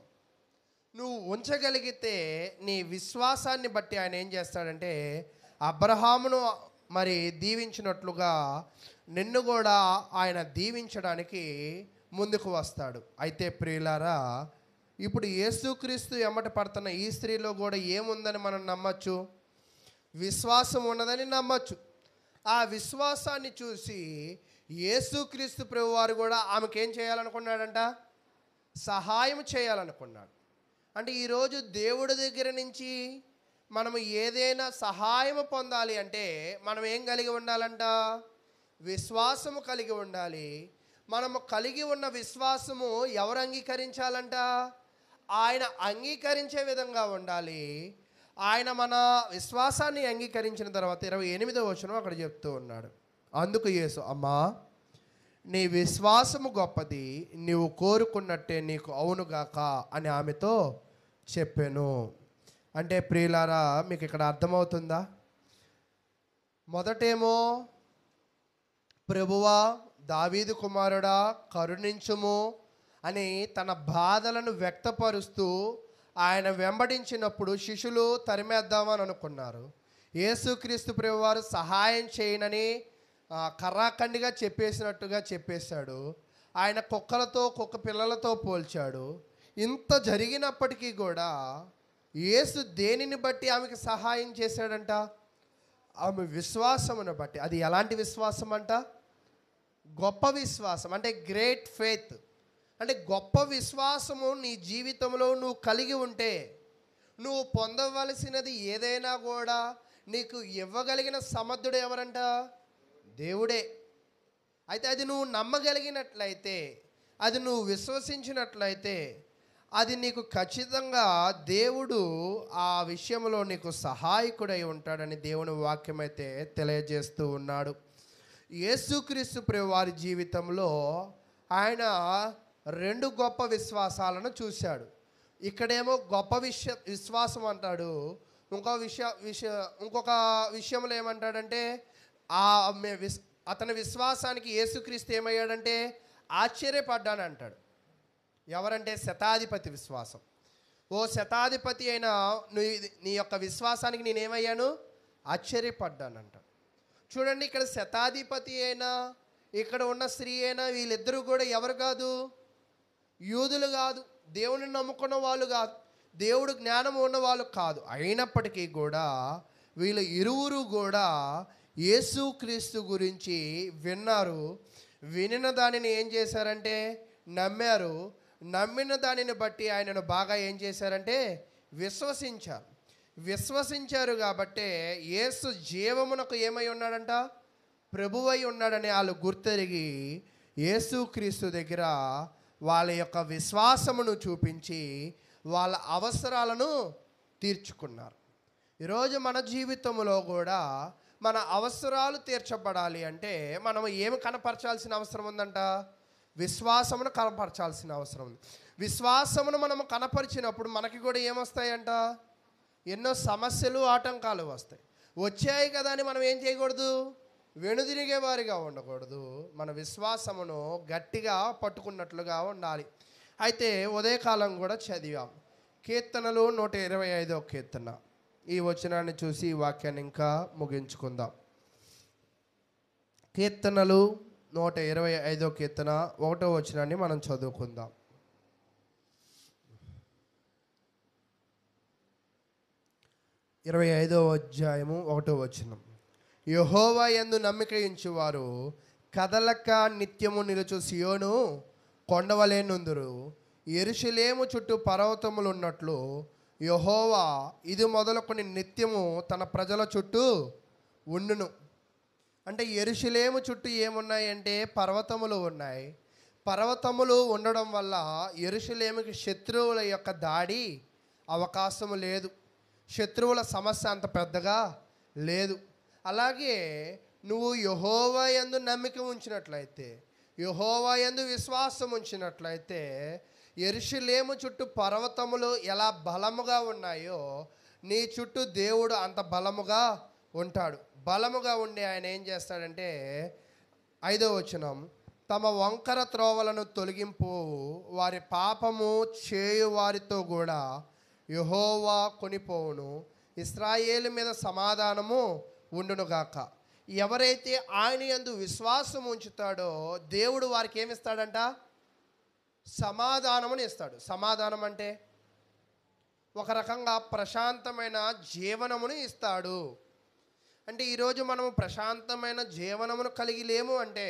నువ్వు ఉంచగలిగితే నీ విశ్వాసాన్ని బట్టి ఆయన ఏం చేస్తాడంటే అబ్రహామును మరి దీవించినట్లుగా నిన్ను కూడా ఆయన దీవించడానికి ముందుకు వస్తాడు. అయితే ప్రియులారా, ఇప్పుడు యేసుక్రీస్తు ఎమ్మట పడుతున్న ఈ స్త్రీలో కూడా ఏముందని మనం నమ్మచ్చు? విశ్వాసం ఉన్నదని నమ్మచ్చు. ఆ విశ్వాసాన్ని చూసి యేసుక్రీస్తు ప్రభువారు కూడా ఆమెకేం చేయాలనుకున్నాడంట? సహాయం చేయాలనుకున్నాడు. అంటే ఈరోజు దేవుడి దగ్గర నుంచి మనము ఏదైనా సహాయం పొందాలి అంటే మనం ఏం కలిగి ఉండాలంట? విశ్వాసము కలిగి ఉండాలి. మనము కలిగి ఉన్న విశ్వాసము ఎవరు అంగీకరించాలంట? ఆయన అంగీకరించే విధంగా ఉండాలి. ఆయన మన విశ్వాసాన్ని అంగీకరించిన తర్వాత 28వ వచనం అక్కడ చెప్తూ ఉన్నాడు. అందుకు యేసు, అమ్మా నీ విశ్వాసము గొప్పది, నీవు కోరుకున్నట్టే నీకు అవునుగాక అని ఆమెతో చెప్పాను. అంటే ప్రియులారా, మీకు ఇక్కడ అర్థమవుతుందా? మొదటేమో ప్రభువా, దావీదు కుమారుడా కరుణించుము అని తన బాధలను వ్యక్తపరుస్తూ ఆయన వెంబడించినప్పుడు శిష్యులు తరిమేద్దామని అనుకున్నారు. యేసుక్రీస్తు ప్రభువారు సహాయం చేయనని కర్రాఖండిగా చెప్పేశాడు. ఆయన కుక్క పిల్లలతో పోల్చాడు. ఇంత జరిగినప్పటికీ కూడా యేసు దేనిని బట్టి ఆమెకి సహాయం చేశాడంట? ఆమె విశ్వాసమును బట్టి, అది ఎలాంటి విశ్వాసం అంట? గొప్ప విశ్వాసం, అంటే గ్రేట్ ఫెయిత్. అంటే గొప్ప విశ్వాసము నీ జీవితంలో నువ్వు కలిగి ఉంటే, నువ్వు పొందవలసినది ఏదైనా కూడా నీకు ఇవ్వగలిగిన సమర్థుడు ఎవరంట? దేవుడే. అయితే అది నువ్వు నమ్మగలిగినట్లయితే, అది నువ్వు విశ్వసించినట్లయితే, అది నీకు ఖచ్చితంగా దేవుడు ఆ విషయంలో నీకు సహాయకుడై ఉంటాడని దేవుని వాక్యం అయితే తెలియజేస్తూ ఉన్నాడు. యేసుక్రీస్తు ప్రభు వారి జీవితంలో ఆయన 2 గొప్ప విశ్వాసాలను చూశాడు. ఇక్కడేమో గొప్ప విశ్వాసం అంటాడు, ఇంకొక విషయంలో ఏమంటాడంటే అతని విశ్వాసానికి యేసుక్రీస్తు ఏమయ్యాడంటే ఆశ్చర్యపడ్డాను అంటాడు. ఎవరంటే శతాధిపతి విశ్వాసం. ఓ శతాధిపతి అయిన నీ యొక్క విశ్వాసానికి నేనేమయ్యాను? ఆశ్చర్యపడ్డానంట. చూడండి, ఇక్కడ శతాధిపతి అయినా ఇక్కడ ఉన్న స్త్రీ అయినా వీళ్ళిద్దరూ కూడా ఎవరు కాదు? యూదులు కాదు, దేవుని నమ్ముకున్న వాళ్ళు కాదు, దేవుడు జ్ఞానం ఉన్న వాళ్ళు కాదు. అయినప్పటికీ కూడా వీళ్ళు ఇరువురు కూడా యేసుక్రీస్తు గురించి విన్నారు. వినిన దానిని ఏం చేశారంటే నమ్మారు. నమ్మిన దానిని బట్టి ఆయనను బాగా ఏం చేశారంటే విశ్వసించారు కాబట్టే యేసు జీవమునకు ఏమై ఉన్నాడంట? ప్రభువై ఉన్నాడని వాళ్ళు గుర్తెరిగి యేసుక్రీస్తు దగ్గర వాళ్ళ యొక్క విశ్వాసమును చూపించి వాళ్ళ అవసరాలను తీర్చుకున్నారు. ఈరోజు మన జీవితంలో కూడా మన అవసరాలు తీర్చబడాలి అంటే మనం ఏమి కనపరచాల్సిన అవసరం ఉందంట? విశ్వాసమును కనపరచాల్సిన అవసరం ఉంది. విశ్వాసమును మనం కనపరిచినప్పుడు మనకి కూడా ఏమొస్తాయంట? ఎన్నో సమస్యలు, ఆటంకాలు వస్తాయి. వచ్చాయి కదా అని మనం ఏం చేయకూడదు? వెనుదిరిగే వారిగా ఉండకూడదు. మన విశ్వాసమును గట్టిగా పట్టుకున్నట్లుగా ఉండాలి. అయితే ఉదయకాలం కూడా చదివాం కీర్తనలు 125వ కీర్తన. ఈ వచనాన్ని చూసి ఈ వాక్యాన్ని ఇంకా ముగించుకుందాం. కీర్తనలు 125వ కీర్తన 1వ వచనాన్ని మనం చదువుకుందాం. 25వ అధ్యాయము 1వ వచనం. యెహోవా యందు నమ్మిక ఉంచువారు కదలక నిత్యము నిలుచు సియోను కొండవలే నుందురు. యెరూషలేము చుట్టూ పర్వతములు ఉన్నట్లు యెహోవా ఇది మొదలుకొని నిత్యము తన ప్రజల చుట్టూ ఉండును. అంటే యెరూషలేము చుట్టూ ఏమున్నాయంటే పర్వతములు ఉన్నాయి. పర్వతములు ఉండడం వల్ల యెరూషలేముకి శత్రువుల యొక్క దాడి అవకాశము లేదు. శత్రువుల సమస్య అంత పెద్దగా లేదు. అలాగే నువ్వు యెహోవా యందు నమ్మిక ఉంచినట్లయితే, యెహోవా యందు విశ్వాసం ఉంచినట్లయితే, యెరూషలేము చుట్టూ పర్వతములు ఎలా బలముగా ఉన్నాయో నీ చుట్టూ దేవుడు అంత బలముగా ఉంటాడు. బలముగా ఉండి ఆయన ఏం చేస్తాడంటే 5వ వచనం, తమ వంకర త్రోవలను తొలగింపు వారి పాపము చేయు వారితో కూడా యెహోవా కొనిపోవును. ఇశ్రాయేలు మీద సమాధానము ఉండునుగాక. ఎవరైతే ఆయన యందు విశ్వాసం ఉంచుతాడో దేవుడు వారికి ఏమిస్తాడంట? సమాధానముని ఇస్తాడు. సమాధానం అంటే ఒక రకంగా ప్రశాంతమైన జీవనమును ఇస్తాడు. అంటే ఈరోజు మనము ప్రశాంతమైన జీవనమును కలిగి లేము అంటే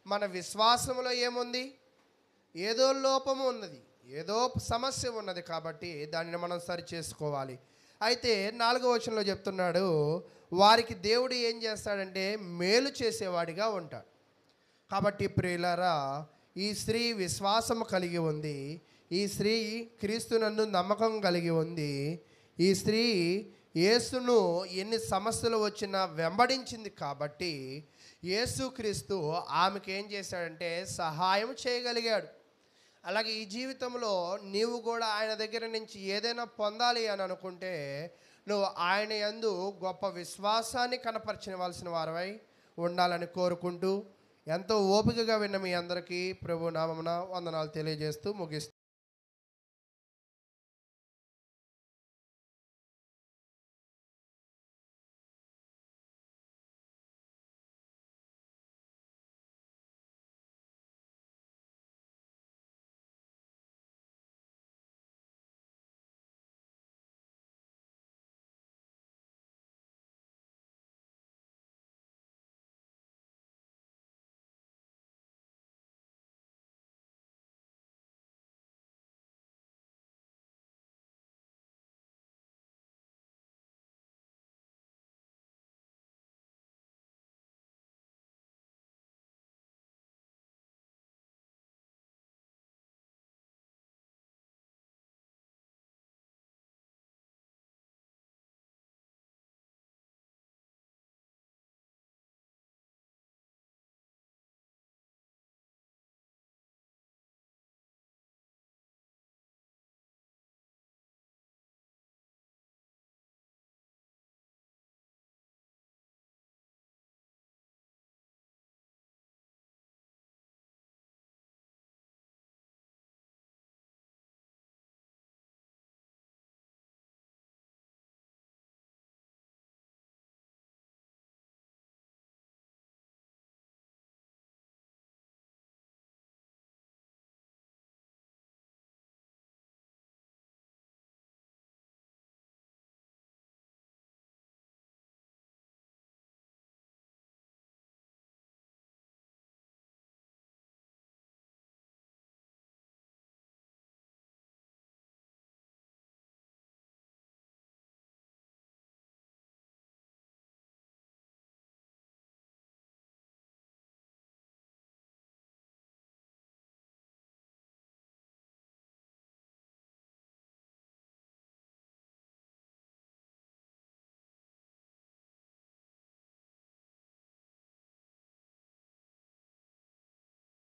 మన విశ్వాసములో ఏముంది? ఏదో లోపము ఉన్నది, ఏదో సమస్య ఉన్నది. కాబట్టి దానిని మనం సరి చేసుకోవాలి. అయితే 4వ వచనంలో చెప్తున్నాడు, వారికి దేవుడు ఏం చేస్తాడంటే మేలు చేసేవాడిగా ఉంటాడు. కాబట్టి ప్రియులారా, ఈ స్త్రీ విశ్వాసము కలిగి ఉంది. ఈ స్త్రీ క్రీస్తునందు నమ్మకం కలిగి ఉంది. ఈ స్త్రీ యేసును ఎన్ని సమస్యలు వచ్చినా వెంబడించింది. కాబట్టి యేసుక్రీస్తు ఆమెకు ఏం చేశాడంటే సహాయం చేయగలిగాడు. అలాగే ఈ జీవితంలో నీవు కూడా ఆయన దగ్గర నుంచి ఏదైనా పొందాలి అని అనుకుంటే నువ్వు ఆయన యందు గొప్ప విశ్వాసాన్ని కనపరచవలసిన వారమై ఉండాలని కోరుకుంటూ ఎంతో ఓపికగా విన్న మీ అందరికీ ప్రభు నామమున వందనాలు తెలియజేస్తూ ముగిస్తున్నాను.